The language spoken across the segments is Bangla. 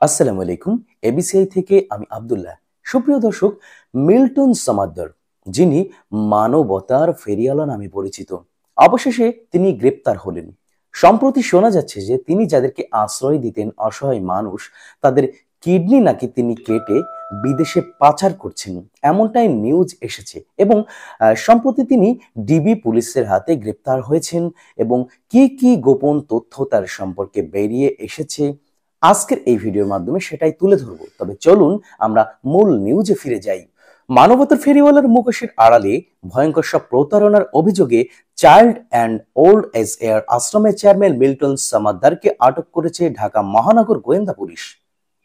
আসসালামু আলাইকুম। এবিসিআই থেকে আমি আব্দুল্লাহ। সুপ্রিয় দর্শক, মিল্টন সমাদ্দার, যিনি মানবতার ফেরিওয়ালা নামে পরিচিত, অবশেষে তিনি গ্রেপ্তার হলেন। সম্প্রতি শোনা যাচ্ছে যে তিনি যাদেরকে আশ্রয় দিতেন, অসহায় মানুষ, তাদের কিডনি নাকি তিনি কেটে বিদেশে পাচার করছেন, এমনটাই নিউজ এসেছে। এবং সম্প্রতি তিনি ডিবি পুলিশের হাতে গ্রেপ্তার হয়েছেন এবং কি কি গোপন তথ্য তার সম্পর্কে বেরিয়ে এসেছে আজকের এই ভিডিওর মাধ্যমে সেটাই তুলে ধরবো। তবে চলুন আমরা মূল নিউজে ফিরে যাই। মানবতার ফেরিওয়ালার মুখোশের আড়ালে ভয়ঙ্কর সব প্রতারণার অভিযোগে চাইল্ড অ্যান্ড ওল্ড এজ এয়ার আশ্রমের চেয়ারম্যান মিল্টন সমাদ্দারকে আটক করেছে ঢাকা মহানগর গোয়েন্দা পুলিশ।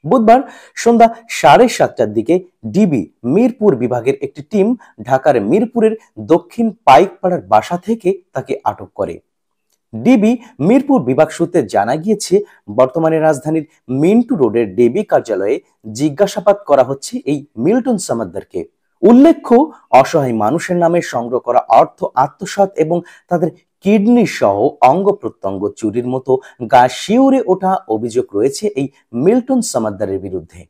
বুধবার সন্ধ্যা 7:30টার দিকে ডিবি মিরপুর বিভাগের একটি টিম ঢাকার মিরপুরের দক্ষিণ পাইকপাড়ার বাসা থেকে তাকে আটক করে। ডিবি মিরপুর বিভাগ সূত্রে জানা গিয়েছে, বর্তমানে রাজধানীর মিন্টু রোডের ডিবি কার্যালয়ে জিজ্ঞাসাবাদ করা হচ্ছে এই মিল্টন সমাদ্দারকে। উল্লেখ্য, অসহায় মানুষের নামে সংগ্রহ করা অর্থ আত্মসাৎ এবং তাদের কিডনি সহ অঙ্গ প্রত্যঙ্গ চুরির মতো গা শিউরে ওঠা অভিযোগ রয়েছে এই মিল্টন সমাদ্দারের বিরুদ্ধে।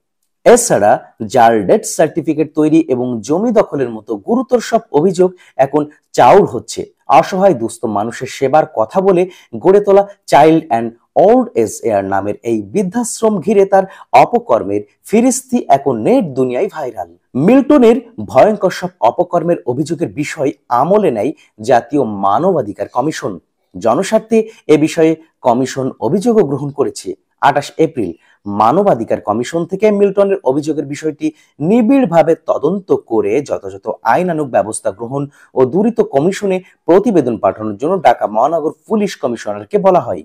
এছাড়া জাল ডেথ সার্টিফিকেট তৈরি এবং জমি দখলের মতো গুরুতর সব অভিযোগ এখন চাউর হচ্ছে। অসহায় দুস্থ মানুষের সেবার কথা বলে গড়ে তোলা চাইল্ড অ্যান্ড ওল্ড এজ এয়ার নামের এই বৃদ্ধাশ্রম ঘিরে তার অপকর্মের ফিরিস্তি এখন নেট দুনিয়ায় ভাইরাল। মিল্টনের ভয়ঙ্কর সব অপকর্মের অভিযোগের বিষয় আমলে নেয় জাতীয় মানবাধিকার কমিশন। জনস্বার্থে এ বিষয়ে কমিশন অভিযোগও গ্রহণ করেছে। 28 এপ্রিল মানবাধিকার কমিশন থেকে মিল্টনের অভিযোগের বিষয়টি নিবিড়ভাবে তদন্ত করে যথাযথ আইনানুগ ব্যবস্থা গ্রহণ ও দ্রুত কমিশনে প্রতিবেদন পাঠানোর জন্য ঢাকা মহানগর পুলিশ কমিশনারকে বলা হয়।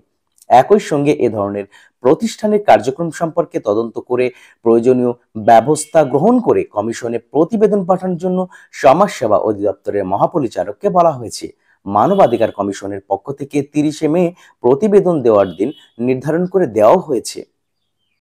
একই সঙ্গে এ ধরনের প্রতিষ্ঠানের কার্যক্রম সম্পর্কে তদন্ত করে প্রয়োজনীয় ব্যবস্থা গ্রহণ করে কমিশনে প্রতিবেদন পাঠানোর জন্য সমাজসেবা অধিদপ্তরের মহাপরিচালককে বলা হয়েছে। মানবাধিকার কমিশনের পক্ষ থেকে 30 মে প্রতিবেদন দেওয়ার দিন নির্ধারণ করে দেওয়া হয়েছে।